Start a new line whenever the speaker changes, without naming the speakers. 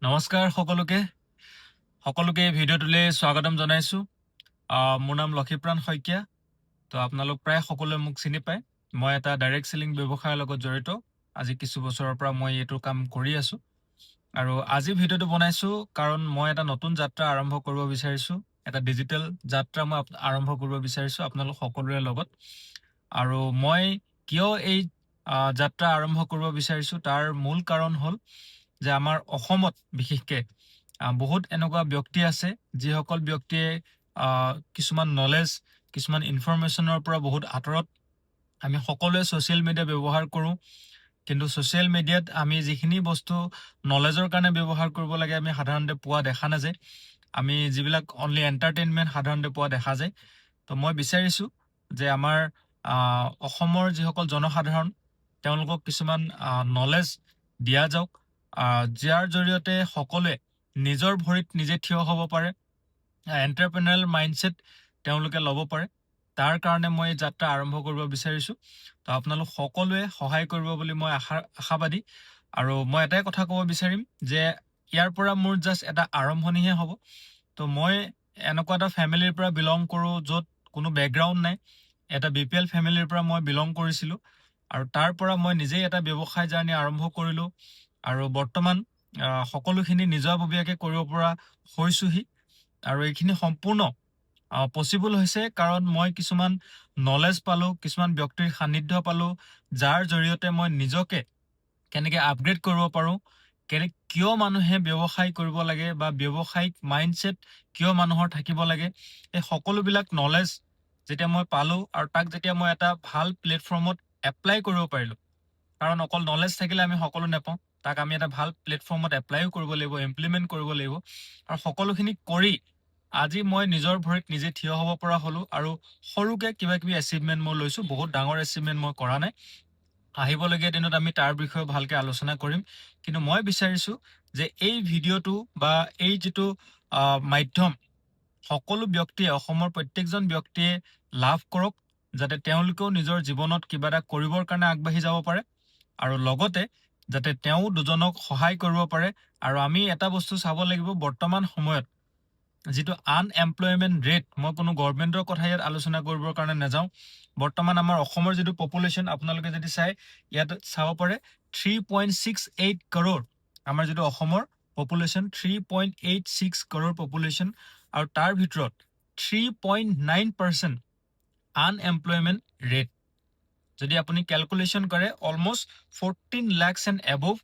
নমস্কাৰ সকলোকে ভিডিঅ'টোলৈ স্বাগতম জনাইছো। মোৰ নাম লক্ষীপ্ৰাণ শইকীয়া। তো আপোনালোক প্ৰায় সকলোৱে মোক চিনি পায়। মই এটা ডাইৰেক্ট সেলিং ব্যৱসায়ৰ লগত জড়িত। আজি কিছু বছৰৰ পৰা মই এইটো কাম কৰি আছো। আৰু আজি ভিডিঅ'টো বনাইছো কাৰণ মই এটা নতুন যাত্ৰা আৰম্ভ কৰিব বিচাৰিছো। এটা ডিজিটেল যাত্ৰা মই আৰম্ভ কৰিব বিচাৰিছো আপোনালোক সকলোৰে লগত। আৰু মই কিয় এই যাত্ৰা আৰম্ভ কৰিব বিচাৰিছো তাৰ মূল কাৰণ হ'ল যে আমাৰ অসমত বিশেষকে বহুত এনেকুৱা ব্যক্তি আছে যিসকল ব্যক্তিয়ে কিছুমান নলেজ কিছুমান ইনফৰমেশ্যনৰ পৰা বহুত আঁতৰত। আমি সকলোৱে ছ'চিয়েল মিডিয়া ব্যৱহাৰ কৰোঁ, কিন্তু ছ'চিয়েল মিডিয়াত আমি যিখিনি বস্তু নলেজৰ কাৰণে ব্যৱহাৰ কৰিব লাগে আমি সাধাৰণতে পোৱা দেখা নাযায়। আমি যিবিলাক অনলি এণ্টাৰটেইনমেণ্ট সাধাৰণতে পোৱা দেখা যায়। তো মই বিচাৰিছোঁ যে আমাৰ অসমৰ যিসকল জনসাধাৰণ তেওঁলোকক কিছুমান নলেজ দিয়া যাওক, যাৰ জৰিয়তে সকলোৱে নিজৰ ভৰিত নিজে থিয় হ'ব পাৰে, এণ্টাৰপ্ৰেনাৰিয়েল মাইণ্ডছেট তেওঁলোকে ল'ব পাৰে। তাৰ কাৰণে মই এই যাত্ৰা আৰম্ভ কৰিব বিচাৰিছোঁ। তো আপোনালোক সকলোৱে সহায় কৰিব বুলি মই আশাবাদী। আৰু মই এটাই কথা ক'ব বিচাৰিম যে ইয়াৰ পৰা মোৰ জাষ্ট এটা আৰম্ভণিহে হ'ব। তো মই এনেকুৱা এটা ফেমিলিৰ পৰা বিলং কৰোঁ য'ত কোনো বেকগ্ৰাউণ্ড নাই। এটা BPL ফেমিলিৰ পৰা মই বিলং কৰিছিলোঁ, আৰু তাৰ পৰা মই নিজেই এটা ব্যৱসায় জাৰ্ণি আৰম্ভ কৰিলোঁ। আৰু বৰ্তমান সকলোখিনি নিজাববীয়াকৈ কৰিব পৰা হৈছোহি। আৰু এইখিনি সম্পূৰ্ণ পচিবল হৈছে কাৰণ মই কিছুমান নলেজ পালোঁ, কিছুমান ব্যক্তিৰ সান্নিধ্য পালোঁ, যাৰ জৰিয়তে মই নিজকে কেনেকৈ আপগ্ৰেড কৰিব পাৰোঁ, কিয় মানুহে ব্যৱসায় কৰিব লাগে বা ব্যৱসায়িক মাইণ্ডছেট কিয় মানুহৰ থাকিব লাগে, এই সকলোবিলাক নলেজ যেতিয়া মই পালোঁ আৰু তাক যেতিয়া মই এটা ভাল প্লেটফৰ্মত এপ্লাই কৰিব পাৰিলোঁ, কাৰণ অকল নলেজ থাকিলে আমি সকলো নাপাওঁ, তাক আমি এটা ভাল প্লেটফৰ্মত এপ্লাইও কৰিব লাগিব, ইমপ্লিমেণ্ট কৰিব লাগিব। আৰু সকলোখিনি কৰি আজি মই নিজৰ ভৰিত নিজে থিয় হ'ব পৰা হ'লোঁ। আৰু সৰুকৈ কিবা কিবি এচিভমেণ্ট মই লৈছোঁ, বহুত ডাঙৰ এচিভমেণ্ট মই কৰা নাই। আহিবলগীয়া দিনত আমি তাৰ বিষয়ে ভালকৈ আলোচনা কৰিম। কিন্তু মই বিচাৰিছোঁ যে এই ভিডিঅ'টো বা এই যিটো মাধ্যম সকলো ব্যক্তিয়ে, অসমৰ প্ৰত্যেকজন ব্যক্তিয়ে লাভ কৰক, যাতে তেওঁলোকেও নিজৰ জীৱনত কিবা এটা কৰিবৰ কাৰণে আগবাঢ়ি যাব পাৰে, আৰু লগতে যাতে তেওঁ দুজনক সহায় কৰিব পাৰে। আৰু আমি এটা বস্তু চাব লাগিব, বৰ্তমান সময়ত যিটো আনএমপ্লয়মেণ্ট ৰেট, মই কোনো গভৰ্ণমেণ্টৰ কথা ইয়াত আলোচনা কৰিবৰ কাৰণে নাযাওঁ। বৰ্তমান আমাৰ অসমৰ যিটো পপুলেশ্যন আপোনালোকে যদি চাই, ইয়াত চাব পাৰে 3.68 কৰোৰ আমাৰ যিটো অসমৰ পপুলেশ্যন, 3.86 কৰোৰ পপুলেশ্যন। আৰু তাৰ ভিতৰত 3.9% আনএমপ্লয়মেণ্ট ৰেট। যদি আপুনি কেলকুলেশ্যন কৰে অলমষ্ট 14 lakhs এণ্ড এবভ